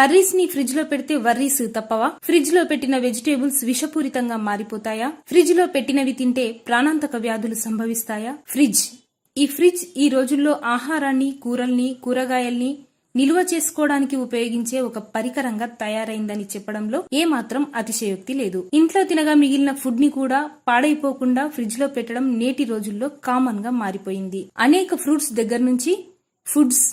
Curries ని fridge లో పెడితే వర్రీస్ తప్పవా? ఫ్రిడ్జ్ లో పెట్టిన వెజిటేబుల్స్ విషపూరితంగా మారిపోతాయా? ఫ్రిడ్జ్ లో పెట్టినవి తింటే ప్రాణాంతక వ్యాధులు సంభవిస్తాయా? ఈ ఫ్రిడ్జ్ ఈ రోజుల్లో ఆహారాన్ని, కూరల్ని, కూరగాయల్ని నిల్వ చేసుకోవడానికి ఉపయోగించే ఒక పరికరంగా తయారైందని చెప్పడంలో ఏమాత్రం అతిశయోక్తి లేదు. ఇంట్లో తినగా మిగిలిన ఫుడ్ ని కూడా పాడైపోకుండా ఫ్రిడ్జ్ లో పెట్టడం నేటి రోజుల్లో కామన్ గా మారిపోయింది. అనేక ఫ్రూట్స్ దగ్గర నుంచి ఫుడ్స్,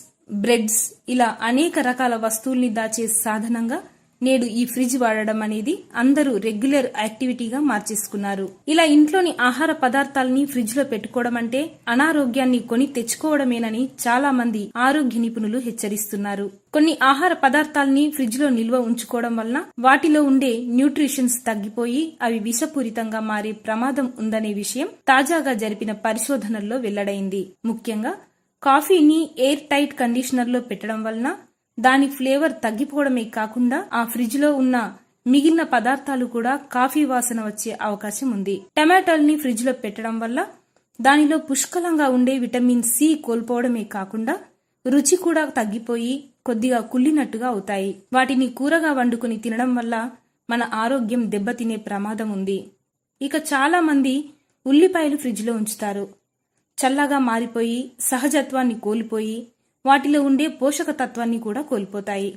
బ్రెడ్స్ ఇలా అనేక రకాల వస్తువుల్ని దాచే సాధనంగా నేడు ఈ ఫ్రిడ్జ్ వాడడం అనేది అందరూ రెగ్యులర్ యాక్టివిటీగా మార్చేసుకున్నారు. ఇలా ఇంట్లోని ఆహార పదార్థాలని ఫ్రిడ్జ్ లో పెట్టుకోవడం అంటే అనారోగ్యాన్ని కొని తెచ్చుకోవడమేనని చాలా మంది ఆరోగ్య నిపుణులు హెచ్చరిస్తున్నారు. కొన్ని ఆహార పదార్థాలని ఫ్రిడ్జ్ లో నిల్వ ఉంచుకోవడం వలన వాటిలో ఉండే న్యూట్రిషన్స్ తగ్గిపోయి అవి విషపూరితంగా మారే ప్రమాదం ఉందనే విషయం తాజాగా జరిపిన పరిశోధనల్లో వెల్లడైంది. ముఖ్యంగా కాఫీని ఎయిర్ టైట్ కండిషనర్ లో పెట్టడం వలన దాని ఫ్లేవర్ తగ్గిపోవడమే కాకుండా ఆ ఫ్రిడ్జ్ లో ఉన్న మిగిలిన పదార్థాలు కూడా కాఫీ వాసన వచ్చే అవకాశం ఉంది. టమాటాల్ని ఫ్రిడ్జ్ లో పెట్టడం వల్ల దానిలో పుష్కలంగా ఉండే విటమిన్ సి కోల్పోవడమే కాకుండా రుచి కూడా తగ్గిపోయి కొద్దిగా కుళ్ళినట్టుగా అవుతాయి. వాటిని కూరగా వండుకుని తినడం వల్ల మన ఆరోగ్యం దెబ్బతినే ప్రమాదం ఉంది. ఇక చాలా మంది ఉల్లిపాయలు ఫ్రిడ్జ్ లో ఉంచుతారు. చల్లగా మారిపోయి సహజత్వాన్ని కోల్పోయి వాటిలో ఉండే పోషక తత్వాన్ని కూడా కోల్పోతాయి.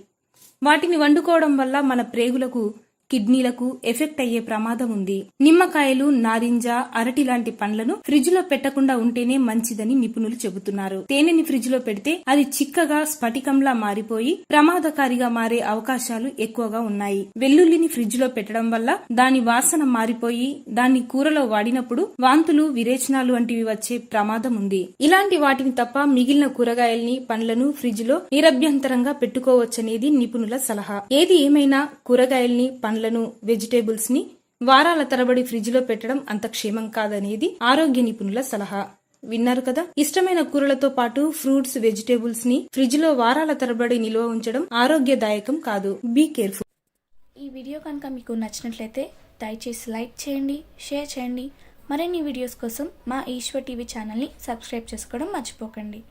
వాటిని వండుకోవడం వల్ల మన ప్రేగులకు, కిడ్నీలకు ఎఫెక్ట్ అయ్యే ప్రమాదం ఉంది. నిమ్మకాయలు, నారింజ, అరటి లాంటి పండ్లను ఫ్రిడ్జ్ లో పెట్టకుండా ఉంటేనే మంచిదని నిపుణులు చెబుతున్నారు. తేనెని ఫ్రిడ్జ్ లో పెడితే అది చిక్కగా స్ఫటికంలా మారిపోయి ప్రమాదకారిగా మారే అవకాశాలు ఎక్కువగా ఉన్నాయి. వెల్లుల్లిని ఫ్రిడ్జ్ లో పెట్టడం వల్ల దాని వాసన మారిపోయి దాన్ని కూరలో వాడినప్పుడు వాంతులు, విరేచనాలు వంటివి వచ్చే ప్రమాదం ఉంది. ఇలాంటి వాటిని తప్ప మిగిలిన కూరగాయల్ని, పండ్లను ఫ్రిడ్జ్ లో నిరభ్యంతరంగా పెట్టుకోవచ్చనేది నిపుణుల సలహా. ఏది ఏమైనా కూరగాయల్ని, పండ్లను, వెజిటేబుల్స్ ని వారాల తరబడి ఫ్రిడ్జ్ లో పెట్టడం అంత క్షేమం కాదనేది ఆరోగ్య నిపుణుల సలహా. విన్నారు కదా? ఇష్టమైన కూరలతో పాటు ఫ్రూట్స్, వెజిటేబుల్స్ ని ఫ్రిడ్జ్ లో వారాల తరబడి నిల్వ ఉంచడం ఆరోగ్యదాయకం కాదు. Be careful. ఈ వీడియో కనుక మీకు నచ్చినట్లయితే దయచేసి లైక్ చేయండి, షేర్ చేయండి. మరిన్ని వీడియోస్ కోసం మా ఈశ్వర్ టీవీ ఛానల్ని సబ్స్క్రైబ్ చేసుకోవడం మర్చిపోకండి.